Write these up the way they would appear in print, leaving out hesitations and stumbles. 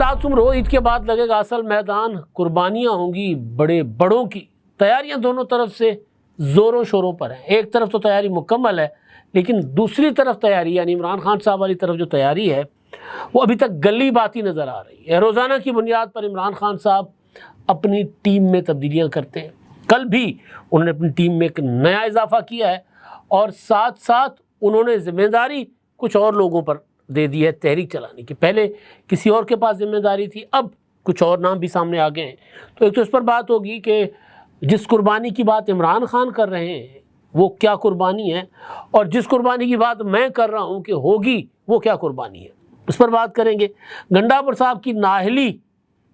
رات تم رو، عید کے بعد لگے گا اصل میدان، قربانیاں ہوں گی بڑے بڑوں کی، تیاریاں دونوں طرف سے زوروں شوروں پر ہیں۔ ایک طرف تو تیاری مکمل ہے، لیکن دوسری طرف تیاری یعنی عمران خان صاحب والی طرف جو تیاری ہے وہ ابھی تک گلی باتی نظر آ رہی ہے۔ روزانہ کی بنیاد پر عمران خان صاحب اپنی ٹیم میں تبدیلیاں کرتے ہیں۔ کل بھی انہوں نے اپنی ٹیم میں ایک نیا اضافہ کیا ہے اور ساتھ ساتھ انہوں نے ذمہ داری کچھ اور لوگوں پر دے دی ہے تحریک چلانے کی۔ پہلے کسی اور کے پاس ذمہ داری تھی، اب کچھ اور نام بھی سامنے آ گئے ہیں۔ تو ایک تو اس پر بات ہوگی کہ جس قربانی کی بات عمران خان کر رہے ہیں وہ کیا قربانی ہے، اور جس قربانی کی بات میں کر رہا ہوں کہ ہوگی وہ کیا قربانی ہے، اس پر بات کریں گے۔ گنڈا پر صاحب کی نااہلی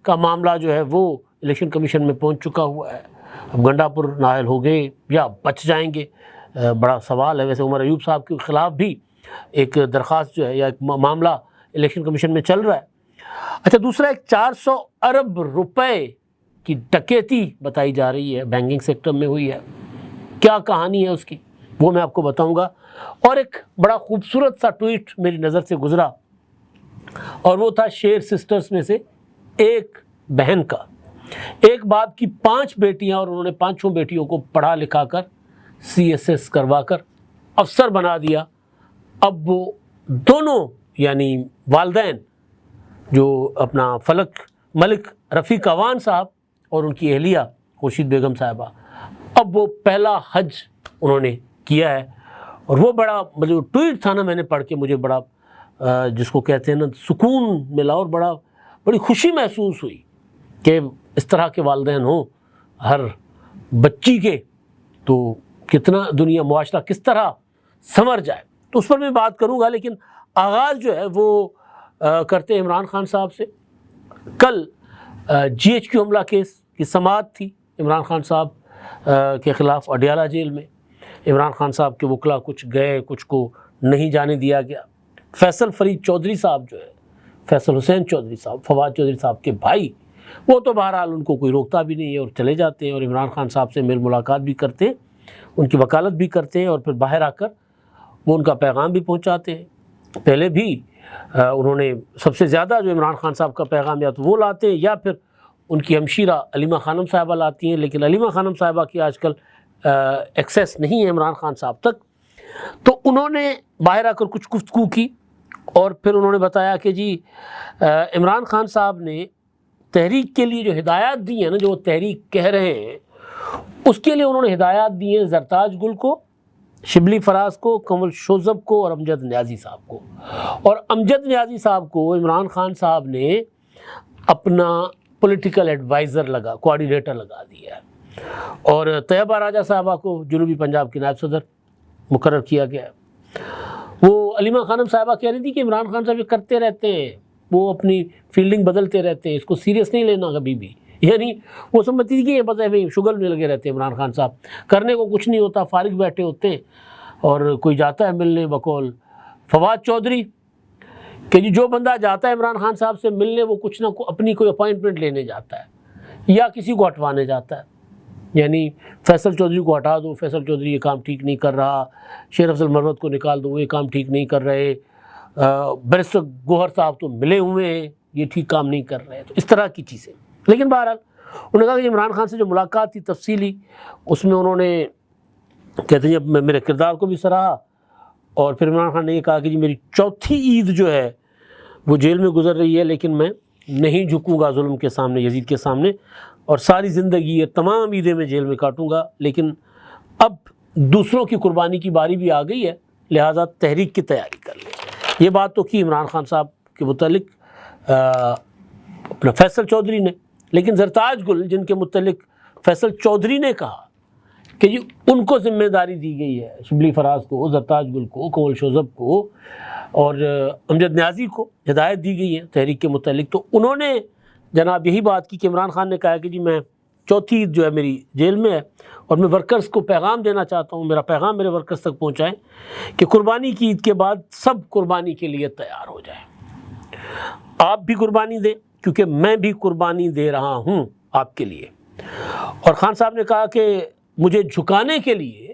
کا معاملہ جو ہے وہ الیکشن کمیشن میں پہنچ چکا ہوا ہے۔ اب گنڈا پر نااہل ہو گئے یا بچ جائیں گے، بڑا سوال ہے۔ ویسے عمر ایوب صاحب کے خلاف بھی ایک درخواست جو ہے یا ایک معاملہ الیکشن کمیشن میں چل رہا ہے۔ اچھا، دوسرا ایک 400 ارب روپے کی ڈکیتی بتائی جا رہی ہے، بینکنگ سیکٹر میں ہوئی ہے۔ کیا کہانی ہے اس کی وہ میں آپ کو بتاؤں گا۔ اور ایک بڑا خوبصورت سا ٹویٹ میری نظر سے گزرا، اور وہ تھا شیر سسٹرز میں سے ایک بہن کا۔ ایک باپ کی 5 بیٹیاں اور انہوں نے 5 بیٹیوں کو پڑھا لکھا کر CSS کروا کر افسر بنا دیا۔ اب وہ دونوں یعنی والدین جو اپنا فلک ملک رفیق اعوان صاحب اور ان کی اہلیہ خورشید بیگم صاحبہ، اب وہ پہلا حج انہوں نے کیا ہے۔ اور وہ بڑا مطلب ٹویٹ تھا نا، میں نے پڑھ کے مجھے بڑا جس کو کہتے ہیں نا سکون ملا اور بڑی خوشی محسوس ہوئی کہ اس طرح کے والدین ہوں ہر بچی کے، تو کتنا دنیا معاشرہ کس طرح سنور جائے۔ تو اس پر میں بات کروں گا، لیکن آغاز جو ہے وہ کرتے عمران خان صاحب سے۔ کل GHQ حملہ کیس کی سماعت تھی عمران خان صاحب کے خلاف اڈیالہ جیل میں۔ عمران خان صاحب کے وکلاء کچھ گئے، کچھ کو نہیں جانے دیا گیا۔ فیصل فرید چودھری صاحب جو ہے، فیصل حسین چودھری صاحب، فواد چودھری صاحب کے بھائی، وہ تو بہرحال ان کو کوئی روکتا بھی نہیں ہے اور چلے جاتے ہیں اور عمران خان صاحب سے ملاقات بھی کرتے ہیں، ان کی وکالت بھی کرتے ہیں، اور پھر باہر آ کر وہ ان کا پیغام بھی پہنچاتے ہیں۔ پہلے بھی انہوں نے سب سے زیادہ جو عمران خان صاحب کا پیغام یا تو وہ لاتے ہیں یا پھر ان کی ہمشیرہ علیمہ خانم صاحبہ لاتی ہیں، لیکن علیمہ خانم صاحبہ کی آج کل ایکسیس نہیں ہے عمران خان صاحب تک۔ تو انہوں نے باہر آ کر کچھ گفتگو کی اور پھر انہوں نے بتایا کہ جی عمران خان صاحب نے تحریک کے لیے جو ہدایات دی ہیں نا، جو وہ تحریک کہہ رہے ہیں، اس کے لیے انہوں نے ہدایات دی ہیں زرتاج گل کو، شبلی فراز کو، کنول شوذب کو اور امجد نیازی صاحب کو۔ اور امجد نیازی صاحب کو عمران خان صاحب نے اپنا پولیٹیکل ایڈوائزر کوآرڈینیٹر لگا دیا ہے، اور طیبہ راجہ صاحبہ کو جنوبی پنجاب کی نائب صدر مقرر کیا گیا ہے۔ وہ علیمہ خانم صاحبہ کہہ رہی تھی کہ عمران خان صاحب یہ کرتے رہتے ہیں، وہ اپنی فیلڈنگ بدلتے رہتے ہیں، اس کو سیریس نہیں لینا کبھی بھی۔ یعنی وہ سمجھتی تھی کہ یہ پتہ ہے شگل میں لگے رہتے ہیں عمران خان صاحب، کرنے کو کچھ نہیں ہوتا، فارغ بیٹھے ہوتے ہیں۔ اور کوئی جاتا ہے ملنے بقول فواد چودھری کہ جی جو بندہ جاتا ہے عمران خان صاحب سے ملنے وہ کچھ نہ اپنی کوئی اپائنٹمنٹ لینے جاتا ہے یا کسی کو ہٹوانے جاتا ہے۔ یعنی فیصل چودھری کو ہٹا دو، فیصل چودھری یہ کام ٹھیک نہیں کر رہا، شیر افضل مروت کو نکال دو، وہ یہ کام ٹھیک نہیں کر رہے، بیرسٹر گوہر صاحب تو ملے ہوئے ہیں، یہ ٹھیک کام نہیں کر رہے، تو اس طرح کی چیزیں۔ لیکن بہرحال انہوں نے کہا کہ عمران خان سے جو ملاقات تھی تفصیلی، اس میں انہوں نے کہتے ہیں میرے کردار کو بھی سراہا، اور پھر عمران خان نے یہ کہا کہ جی میری 4تھی عید جو ہے وہ جیل میں گزر رہی ہے، لیکن میں نہیں جھکوں گا ظلم کے سامنے، یزید کے سامنے، اور ساری زندگی یہ تمام عیدیں میں جیل میں کاٹوں گا، لیکن اب دوسروں کی قربانی کی باری بھی آ گئی ہے، لہٰذا تحریک کی تیاری کر لیں۔ یہ بات تو کی عمران خان صاحب کے متعلق اپنا فیصل چودھری نے، لیکن زرتاج گل جن کے متعلق فیصل چودھری نے کہا کہ جی ان کو ذمہ داری دی گئی ہے، شبلی فراز کو، زرتاج گل کو، کنول شوذب کو اور امجد نیازی کو ہدایت دی گئی ہے تحریک کے متعلق، تو انہوں نے جناب یہی بات کی کہ عمران خان نے کہا کہ جی میں 4تھی عید جو ہے میری جیل میں ہے، اور میں ورکرز کو پیغام دینا چاہتا ہوں، میرا پیغام میرے ورکرز تک پہنچائیں کہ قربانی کی عید کے بعد سب قربانی کے لیے تیار ہو جائیں، آپ بھی قربانی دیں کیونکہ میں بھی قربانی دے رہا ہوں آپ کے لیے۔ اور خان صاحب نے کہا کہ مجھے جھکانے کے لیے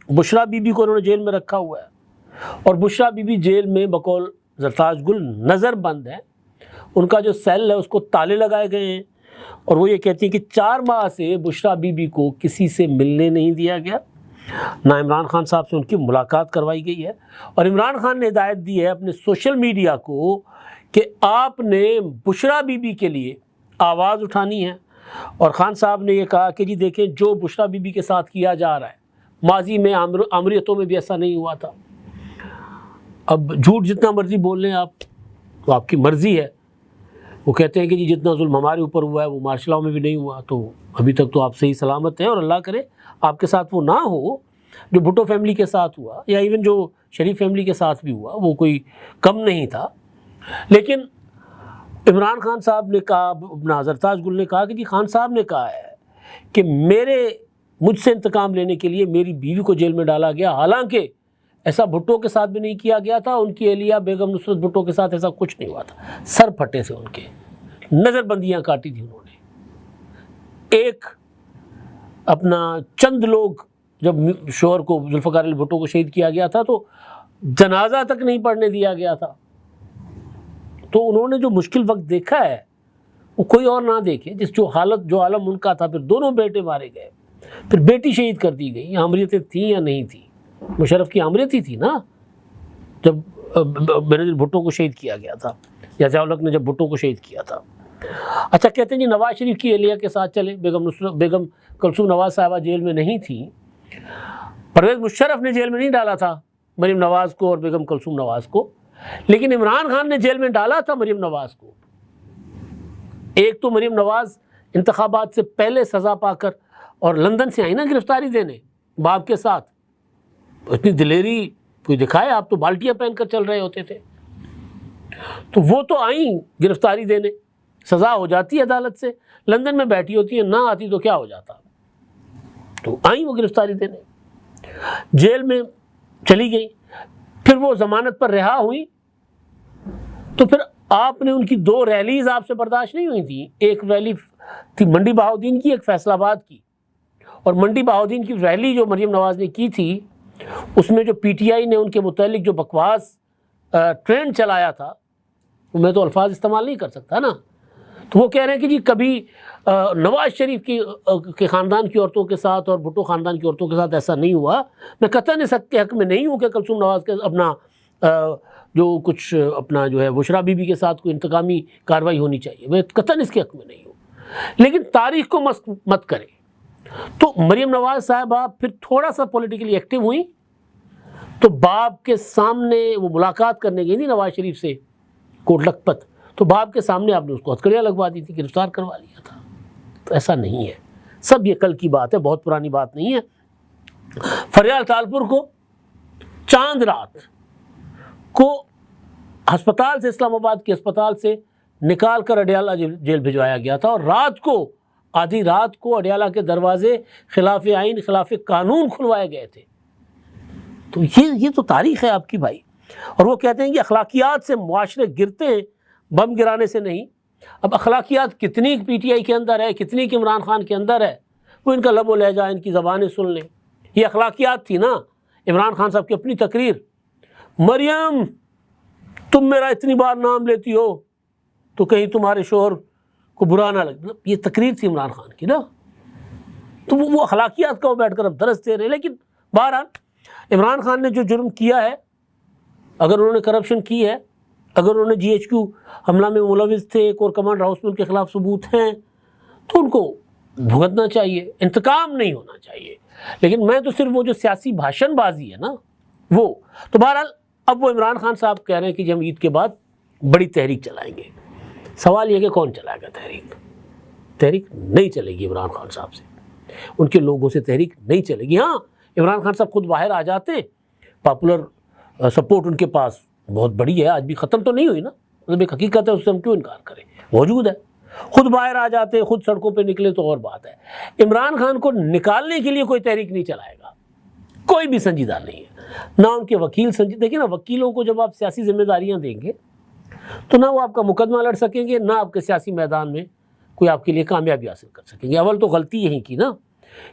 بشرا بی بی کو انہوں نے جیل میں رکھا ہوا ہے، اور بشرا بی بی جیل میں بقول زرتاج گل نظر بند ہے، ان کا جو سیل ہے اس کو تالے لگائے گئے ہیں، اور وہ یہ کہتی ہیں کہ 4 ماہ سے بشریٰ بی بی کو کسی سے ملنے نہیں دیا گیا، نہ عمران خان صاحب سے ان کی ملاقات کروائی گئی ہے، اور عمران خان نے ہدایت دی ہے اپنے سوشل میڈیا کو کہ آپ نے بشریٰ بی بی کے لیے آواز اٹھانی ہے۔ اور خان صاحب نے یہ کہا کہ جی دیکھیں جو بشریٰ بی بی کے ساتھ کیا جا رہا ہے، ماضی میں آمریتوں میں بھی ایسا نہیں ہوا تھا۔ اب جھوٹ جتنا مرضی بول لیں آپ، تو آپ کی مرضی ہے۔ وہ کہتے ہیں کہ جی جتنا ظلم ہمارے اوپر ہوا ہے وہ مارشل لاء میں بھی نہیں ہوا، تو ابھی تک تو آپ صحیح سلامت ہیں، اور اللہ کرے آپ کے ساتھ وہ نہ ہو جو بھٹو فیملی کے ساتھ ہوا، یا ایون جو شریف فیملی کے ساتھ بھی ہوا، وہ کوئی کم نہیں تھا۔ لیکن عمران خان صاحب نے کہا، اپنا زرتاج گل نے کہا کہ جی خان صاحب نے کہا ہے کہ مجھ سے انتقام لینے کے لیے میری بیوی کو جیل میں ڈالا گیا، حالانکہ ایسا بھٹو کے ساتھ بھی نہیں کیا گیا تھا، ان کی اہلیہ بیگم نصرت بھٹو کے ساتھ ایسا کچھ نہیں ہوا تھا، سر پھٹے تھے ان کے، نظر بندیاں کاٹی تھی انہوں نے۔ ایک اپنا چند لوگ جب شوہر کو ذوالفقار علی بھٹو کو شہید کیا گیا تھا تو جنازہ تک نہیں پڑھنے دیا گیا تھا۔ تو انہوں نے جو مشکل وقت دیکھا ہے وہ کوئی اور نہ دیکھے، جو عالم ان کا تھا۔ پھر دونوں بیٹے مارے گئے، پھر بیٹی شہید کر دی گئی، آمریتیں تھیں یا نہیں تھیں؟ مشرف کی آمریت ہی تھی نا جب بینظیر بھٹو کو شہید کیا گیا تھا، یا ضیاء الحق نے جب بھٹو کو شہید کیا تھا۔ اچھا کہتے ہیں جی نواز شریف کی اہلیہ کے ساتھ چلے، بیگم کلثوم نواز صاحبہ جیل میں نہیں تھیں، پرویز مشرف نے جیل میں نہیں ڈالا تھا مریم نواز کو اور بیگم کلثوم نواز کو، لیکن عمران خان نے جیل میں ڈالا تھا مریم نواز کو۔ ایک تو مریم نواز انتخابات سے پہلے سزا پا کر اور لندن سے آئی نا گرفتاری دینے باپ کے ساتھ، اتنی دلیری کوئی دکھائے، آپ تو بالٹیاں پہن کر چل رہے ہوتے تھے، تو وہ تو آئیں گرفتاری دینے، سزا ہو جاتی ہے عدالت سے، لندن میں بیٹھی ہوتی ہیں، نہ آتی تو کیا ہو جاتا، تو آئیں وہ گرفتاری دینے، جیل میں چلی گئی، پھر وہ ضمانت پر رہا ہوئی، تو پھر آپ نے ان کی 2 ریلیز آپ سے برداشت نہیں ہوئی تھیں۔ ایک ریلی تھی منڈی بہاؤدین کی، ایک فیصل آباد کی، اور منڈی بہاؤدین کی ریلی جو مریم نواز نے کی تھی اس میں جو پی ٹی آئی نے ان کے متعلق جو بکواس ٹرینڈ چلایا تھا، میں تو الفاظ استعمال نہیں کر سکتا نا، تو وہ کہہ رہے ہیں کہ جی کبھی نواز شریف کے خاندان کی عورتوں کے ساتھ اور بھٹو خاندان کی عورتوں کے ساتھ ایسا نہیں ہوا۔ میں قطعاً اس حق کے حق میں نہیں ہوں کہ کلثوم نواز کے اپنا جو کچھ اپنا جو ہے بشریٰ بی بی کے ساتھ کوئی انتقامی کارروائی ہونی چاہیے، میں قطعاً اس کے حق میں نہیں ہوں، لیکن تاریخ کو مت کریں۔ تو مریم نواز صاحبہ پھر تھوڑا سا پولیٹیکلی ایکٹیو ہوئی، تو باپ کے سامنے وہ ملاقات کرنے گئی تھی نواز شریف سے کوٹ لکھپت، تو باپ کے سامنے آپ نے اس کو ہتھکڑیاں لگوا دی تھی، گرفتار کروا لیا تھا۔ تو ایسا نہیں ہے، سب یہ کل کی بات ہے، بہت پرانی بات نہیں ہے۔ فریال تالپور کو چاند رات کو ہسپتال سے، اسلام آباد کے ہسپتال سے نکال کر اڈیالہ جیل بھجوایا گیا تھا، اور رات کو، آدھی رات کو اڈیالہ کے دروازے خلاف آئین، خلاف قانون کھلوائے گئے تھے۔ تو یہ تو تاریخ ہے آپ کی بھائی، اور وہ کہتے ہیں کہ اخلاقیات سے معاشرے گرتے ہیں، بم گرانے سے نہیں۔ اب اخلاقیات کتنی پی ٹی آئی کے اندر ہے، کتنی کی عمران خان کے اندر ہے، وہ ان کا لب و لہجہ، ان کی زبانیں سن لیں، یہ اخلاقیات تھی نا۔ عمران خان صاحب کی اپنی تقریر، مریم تم میرا اتنی بار نام لیتی ہو تو کہیں تمہارے شوہر کو برا نہ لگے، یہ تقریر تھی عمران خان کی نا۔ تو وہ اخلاقیات کا وہ بیٹھ کر اب درس دے رہے ہیں۔ لیکن بہرحال عمران خان نے جو جرم کیا ہے، اگر انہوں نے کرپشن کی ہے، اگر انہوں نے جی ایچ کیو حملہ میں ملوث تھے، کور کمانڈر ہاؤس میں ان کے خلاف ثبوت ہیں، تو ان کو بھگتنا چاہیے، انتقام نہیں ہونا چاہیے۔ لیکن میں تو صرف وہ جو سیاسی بھاشن بازی ہے نا وہ، تو بہرحال اب وہ عمران خان صاحب کہہ رہے ہیں کہ ہم عید کے بعد بڑی تحریک چلائیں گے۔ سوال یہ کہ کون چلائے گا تحریک نہیں چلے گی عمران خان صاحب سے، ان کے لوگوں سے تحریک نہیں چلے گی۔ ہاں عمران خان صاحب خود باہر آ جاتے، پاپولر سپورٹ ان کے پاس بہت بڑی ہے، آج بھی ختم تو نہیں ہوئی نا، مطلب ایک حقیقت ہے، اس سے ہم کیوں انکار کریں، موجود ہے، خود باہر آ جاتے، خود سڑکوں پہ نکلے تو اور بات ہے۔ عمران خان کو نکالنے کے لیے کوئی تحریک نہیں چلائے گا، کوئی بھی سنجیدہ نہیں ہے، نہ ان کے وکیل سنجیدہ۔ دیکھیں نا، وکیلوں کو جب آپ سیاسی ذمہ داریاں دیں گے تو نہ وہ آپ کا مقدمہ لڑ سکیں گے، نہ آپ کے سیاسی میدان میں کوئی آپ کے لیے کامیابی حاصل کر سکیں گے۔ اول تو غلطی یہی کی نا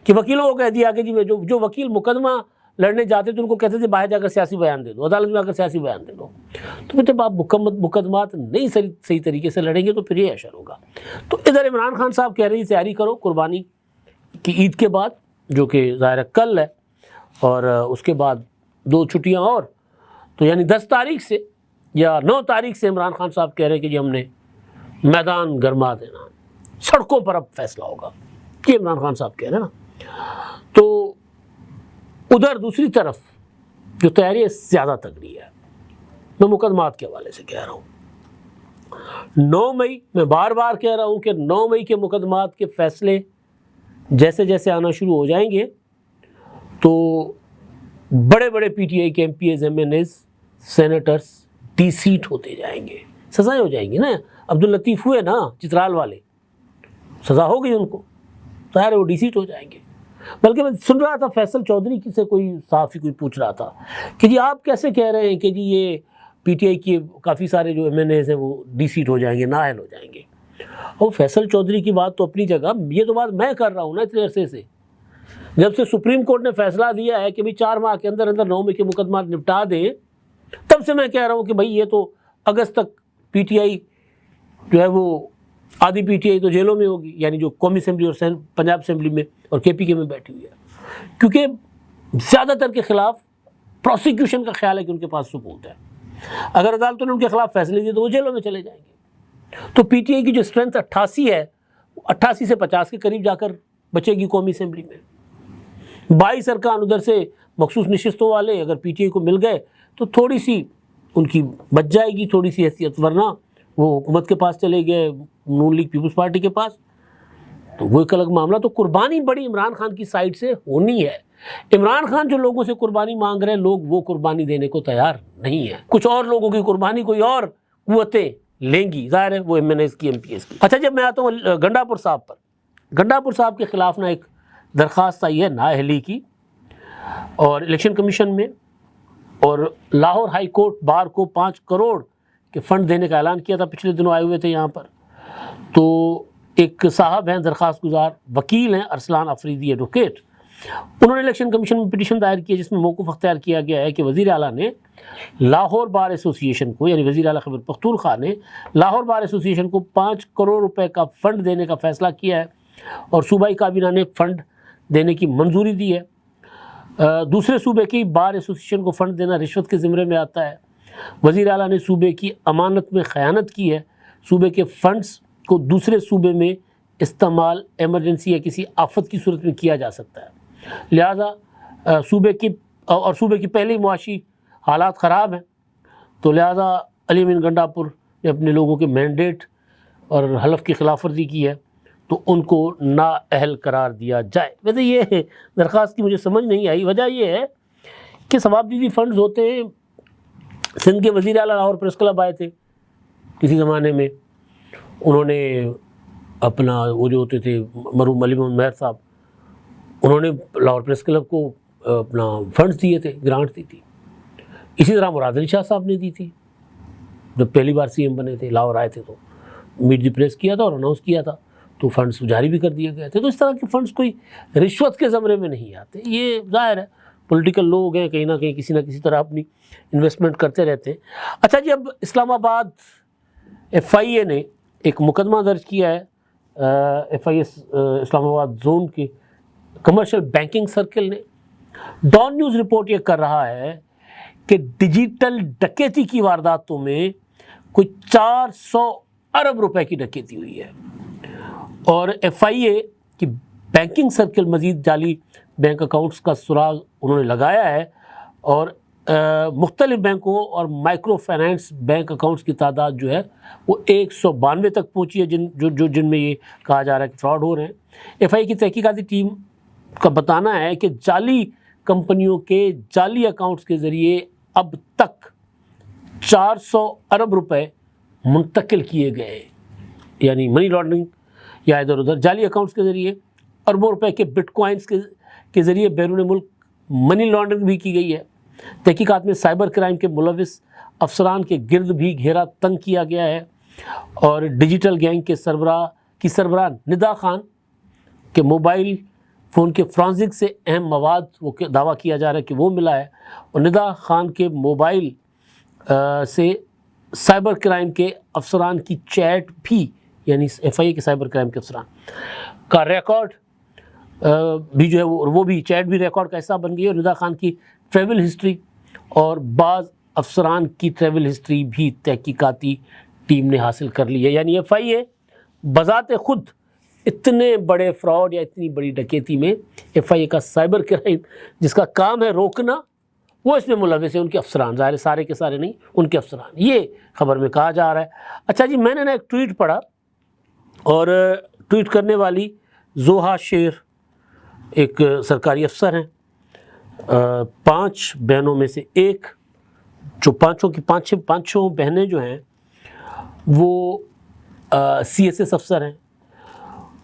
کہ وکیلوں کو کہہ دیا کہ جی جو وکیل مقدمہ لڑنے جاتے تھے ان کو کہتے تھے باہر جا کر سیاسی بیان دے دو، عدالت میں آ کر سیاسی بیان دے دو۔ تو جب آپ مقدمات نہیں صحیح طریقے سے لڑیں گے تو پھر یہ اشر ہوگا. تو ادھر عمران خان صاحب کہہ رہے ہیں تیاری کرو قربانی کی عید کے بعد، جو کہ ظاہر کل ہے، اور اس کے بعد 2 چھٹیاں اور، تو یعنی 10 تاریخ سے یا 9 تاریخ سے عمران خان صاحب کہہ رہے ہیں کہ جی ہم نے میدان گرما دینا، سڑکوں پر اب فیصلہ ہوگا، یہ عمران خان صاحب کہہ رہے ہیں نا. تو ادھر دوسری طرف جو تیاری ہے زیادہ تگڑی ہے. میں مقدمات کے حوالے سے کہہ رہا ہوں 9 مئی، میں بار بار کہہ رہا ہوں کہ 9 مئی کے مقدمات کے فیصلے جیسے جیسے آنا شروع ہو جائیں گے تو بڑے بڑے پی ٹی آئی کے MPAs, MNAs, senators de seat ہوتے جائیں گے، سزائیں ہو جائیں گی نا. عبداللطیف ہوئے نا چترال والے، سزا ہو گئی ان کو، ظاہر ہے وہ ڈی سیٹ ہو جائیں گے. بلکہ میں سن رہا تھا فیصل چودھری سے کوئی صحافی کوئی پوچھ رہا تھا کہ جی آپ کیسے کہہ رہے ہیں کہ جی یہ پی ٹی آئی کے کافی سارے جو ایم این ایز ہیں وہ ڈی سیٹ ہو جائیں گے، نااہل ہو جائیں گے. اور فیصل چودھری کی بات تو اپنی جگہ، یہ تو بات میں کر رہا ہوں نا اتنے عرصے سے، جب سے سپریم کورٹ نے فیصلہ دیا ہے کہ 4 ماہ کے اندر 9 مئی کے مقدمات نپٹا دیں، تب سے میں کہہ رہا ہوں کہ بھائی یہ تو اگست تک پی ٹی آئی جو ہے وہ آدھی پی ٹی آئی تو جیلوں میں ہوگی، یعنی جو قومی اسمبلی اور پنجاب اسمبلی میں اور کے پی کے میں بیٹھی ہوئی ہے، کیونکہ زیادہ تر کے خلاف پروسیکیوشن کا خیال ہے کہ ان کے پاس ثبوت ہے. اگر عدالتوں نے ان کے خلاف فیصلے دیے تو وہ جیلوں میں چلے جائیں گے. تو پی ٹی آئی کی جو اسٹرینتھ 88 ہے، 88 سے 50 کے قریب جا کر بچے گی قومی اسمبلی میں. 22 ارکان ادھر سے مخصوص نشستوں والے اگر پی ٹی آئی کو مل گئے تو تھوڑی سی ان کی بچ جائے گی، تھوڑی سی حیثیت، ورنہ وہ حکومت کے پاس چلے گئے، نون لیگ پیپلز پارٹی کے پاس، تو وہ ایک الگ معاملہ. تو قربانی بڑی عمران خان کی سائڈ سے ہونی ہے. عمران خان جو لوگوں سے قربانی مانگ رہے ہیں، لوگ وہ قربانی دینے کو تیار نہیں ہے. کچھ اور لوگوں کی قربانی کوئی اور قوتیں لیں گی، ظاہر ہے وہ ایم این ایس کی، ایم پی ایس کی. اچھا جب میں آتا ہوں گنڈا پور صاحب پر، گنڈا پور صاحب کے خلاف نا ایک درخواست آئی ہے نااہلی کی، اور الیکشن کمیشن میں اور لاہور ہائی کورٹ بار کو 5 کروڑ کے فنڈ دینے کا اعلان کیا تھا، پچھلے دنوں آئے ہوئے تھے یہاں پر. تو ایک صاحب ہیں درخواست گزار، وکیل ہیں ارسلان افریدی ایڈوکیٹ، انہوں نے الیکشن کمیشن میں پٹیشن دائر کی ہے جس میں موقف اختیار کیا گیا ہے کہ وزیر اعلیٰ نے لاہور بار ایسوسی ایشن کو، یعنی وزیر اعلیٰ خیبر پختونخوا نے لاہور بار ایسوسی ایشن کو 5 کروڑ روپے کا فنڈ دینے کا فیصلہ کیا ہے، اور صوبائی کابینہ نے فنڈ دینے کی منظوری دی ہے. دوسرے صوبے کی بار ایسوسی ایشن کو فنڈ دینا رشوت کے زمرے میں آتا ہے. وزیر اعلیٰ نے صوبے کی امانت میں خیانت کی ہے. صوبے کے فنڈز کو دوسرے صوبے میں استعمال ایمرجنسی یا کسی آفت کی صورت میں کیا جا سکتا ہے، لہٰذا صوبے کی پہلے معاشی حالات خراب ہیں، تو لہٰذا علی امین گنڈا پور نے اپنے لوگوں کے مینڈیٹ اور حلف کی خلاف ورزی کی ہے، تو ان کو نااہل قرار دیا جائے. ویسے یہ درخواست کی مجھے سمجھ نہیں آئی. وجہ یہ ہے کہ ثوابدیدی فنڈز ہوتے ہیں. سندھ کے وزیر اعلیٰ لاہور پریس کلب آئے تھے کسی زمانے میں، انہوں نے اپنا وہ جو ہوتے تھے مرحوم علی محمد مہر صاحب، انہوں نے لاہور پریس کلب کو اپنا فنڈز دیے تھے، گرانٹ دی تھی. اسی طرح مراد علی شاہ صاحب نے دی تھی جب پہلی بار سی ایم بنے تھے، لاہور آئے تھے تو میٹ دی پریس کیا تھا اور اناؤنس کیا تھا، تو فنڈز جاری بھی کر دیے گئے تھے. تو اس طرح کے فنڈز کوئی رشوت کے زمرے میں نہیں آتے. یہ ظاہر ہے پولیٹیکل لوگ ہیں، کہیں نہ کہیں کسی نہ کسی طرح اپنی انویسٹمنٹ کرتے رہتے ہیں. اچھا جی، اب اسلام آباد ایف آئی اے نے ایک مقدمہ درج کیا ہے، ایف آئی اے اسلام آباد زون کے کمرشل بینکنگ سرکل نے. ڈان نیوز رپورٹ یہ کر رہا ہے کہ ڈیجیٹل ڈکیتی کی وارداتوں میں کوئی 400 ارب روپے کی ڈکیتی ہوئی ہے، اور ایف آئی اے کی بینکنگ سرکل مزید جعلی بینک اکاؤنٹس کا سراغ انہوں نے لگایا ہے، اور مختلف بینکوں اور مائکرو فائنانس بینک اکاؤنٹس کی تعداد جو ہے وہ 192 تک پہنچی ہے، جن میں یہ کہا جا رہا ہے کہ فراڈ ہو رہے ہیں. ایف آئی کی تحقیقاتی ٹیم کا بتانا ہے کہ جعلی کمپنیوں کے جعلی اکاؤنٹس کے ذریعے اب تک 400 ارب روپے منتقل کیے گئے، یعنی منی لانڈرنگ یا ادھر ادھر جعلی اکاؤنٹس کے ذریعے اربوں روپے کے بٹ کوائنس کے ذریعے بیرون ملک منی لانڈرنگ بھی کی گئی ہے. تحقیقات میں سائبر کرائم کے ملوث افسران کے گرد بھی گھیرا تنگ کیا گیا ہے، اور ڈیجیٹل گینگ کے سربراہ ندا خان کے موبائل فون کے فرانزک سے اہم مواد وہ دعویٰ کیا جا رہا ہے کہ وہ ملا ہے، اور ندا خان کے موبائل سے سائبر کرائم کے افسران کی چیٹ بھی، یعنی FIA کے سائبر کرائم کے افسران کا ریکارڈ بھی جو ہے وہ بھی چیٹ بھی ریکارڈ کا حصہ بن گئی، اور ندا خان کی ٹریول ہسٹری اور بعض افسران کی ٹریول ہسٹری بھی تحقیقاتی ٹیم نے حاصل کر لی ہے۔ یعنی FIA بذات خود اتنے بڑے فراڈ یا اتنی بڑی ڈکیتی میں FIA کا سائبر کرائم جس کا کام ہے روکنا، وہ اس میں ملوث ہے، ان کے افسران، ظاہر سارے کے سارے نہیں، ان کے افسران، یہ خبر میں کہا جا رہا ہے۔ اچھا جی، میں نے ایک ٹویٹ پڑھا، اور ٹویٹ کرنے والی زوہا شیر ایک سرکاری افسر ہیں، 5 بہنوں میں سے ایک، جو پانچوں بہنیں جو ہیں وہ CSS افسر ہیں۔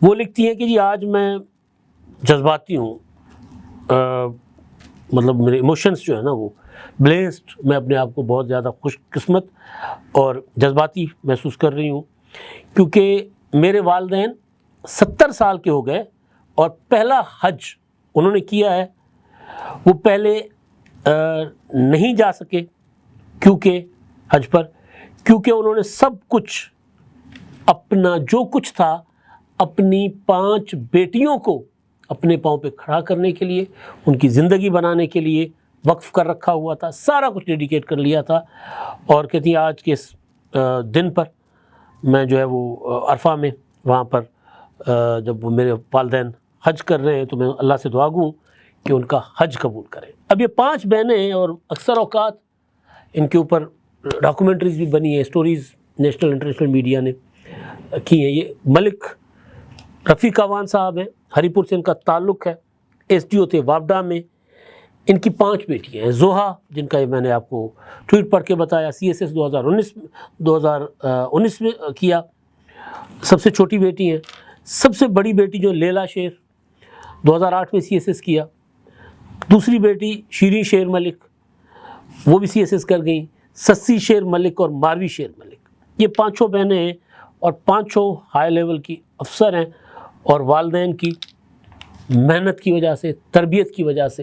وہ لکھتی ہیں کہ جی آج میں جذباتی ہوں، مطلب میرے ایموشنز جو ہے نا وہ بلیسڈ، میں اپنے آپ کو بہت زیادہ خوش قسمت اور جذباتی محسوس کر رہی ہوں، کیونکہ میرے والدین 70 سال کے ہو گئے اور پہلا حج انہوں نے کیا ہے، وہ پہلے نہیں جا سکے کیونکہ حج پر، کیونکہ انہوں نے سب کچھ اپنا جو کچھ تھا اپنی 5 بیٹیوں کو اپنے پاؤں پہ کھڑا کرنے کے لیے، ان کی زندگی بنانے کے لیے وقف کر رکھا ہوا تھا، سارا کچھ ڈیڈیکیٹ کر لیا تھا۔ اور کہتی ہیں آج کے اس دن پر میں جو ہے وہ عرفہ میں وہاں پر جب وہ میرے والدین حج کر رہے ہیں تو میں اللہ سے دعا گوں کہ ان کا حج قبول کریں۔ اب یہ 5 بہنیں ہیں، اور اکثر اوقات ان کے اوپر ڈاکومنٹریز بھی بنی ہیں، اسٹوریز نیشنل انٹرنیشنل میڈیا نے کی ہیں۔ یہ ملک رفیق اعوان صاحب ہیں، ہری پور سے ان کا تعلق ہے، SDO تھے وابڈا میں۔ ان کی 5 بیٹیاں ہیں، زوہا جن کا میں نے آپ کو ٹویٹ پڑھ کے بتایا، CSS 2019 میں کیا، سب سے چھوٹی بیٹی ہیں۔ سب سے بڑی بیٹی جو لیلا شیر 2008 میں CSS کیا، دوسری بیٹی شیریں شیر ملک وہ بھی CSS کر گئیں، سسی شیر ملک اور ماروی شیر ملک، یہ 5 بہنیں ہیں اور 5 ہائی لیول کی افسر ہیں، اور والدین کی محنت کی وجہ سے، تربیت کی وجہ سے،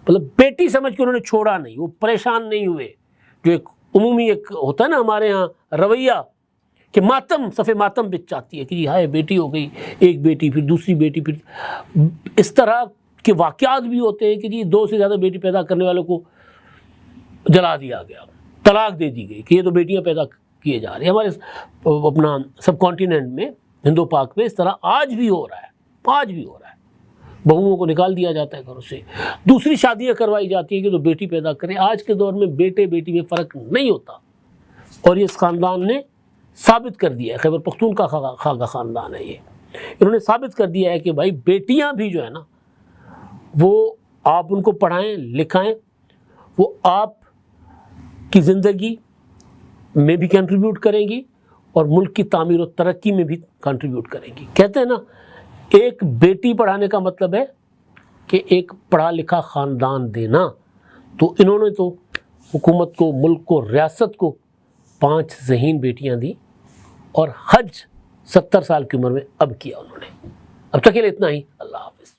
مطلب بیٹی سمجھ کے انہوں نے چھوڑا نہیں، وہ پریشان نہیں ہوئے، جو ایک عمومی ایک ہوتا ہے نا ہمارے ہاں رویہ کہ ماتم صفحے ماتم بچ جاتی ہے کہ جی ہائے بیٹی ہو گئی، ایک بیٹی پھر دوسری بیٹی، پھر اس طرح کے واقعات بھی ہوتے ہیں کہ جی 2 سے زیادہ بیٹی پیدا کرنے والوں کو جلا دیا گیا، طلاق دے دی گئی کہ یہ تو بیٹیاں پیدا کیے جا رہے ہیں۔ ہمارے اپنا سب کانٹیننٹ میں، ہندو پاک میں اس طرح آج بھی ہو رہا ہے، بہوؤں کو نکال دیا جاتا ہے گھروں سے، دوسری شادیاں کروائی جاتی ہیں کہ تو بیٹی پیدا کریں۔ آج کے دور میں بیٹے بیٹی میں فرق نہیں ہوتا، اور یہ اس خاندان نے ثابت کر دیا ہے، خیبر پختونخوا کا خاگا خاندان ہے یہ، انہوں نے ثابت کر دیا ہے کہ بھائی بیٹیاں بھی جو ہے نا وہ آپ ان کو پڑھائیں لکھائیں، وہ آپ کی زندگی میں بھی کنٹریبیوٹ کریں گی اور ملک کی تعمیر و ترقی میں بھی کنٹریبیوٹ کریں گی۔ کہتے ہیں نا ایک بیٹی پڑھانے کا مطلب ہے کہ ایک پڑھا لکھا خاندان دینا، تو انہوں نے تو حکومت کو، ملک کو، ریاست کو 5 ذہین بیٹیاں دی، اور حج 70 سال کی عمر میں اب کیا انہوں نے۔ اب تک کے لیے اتنا ہی، اللہ حافظ۔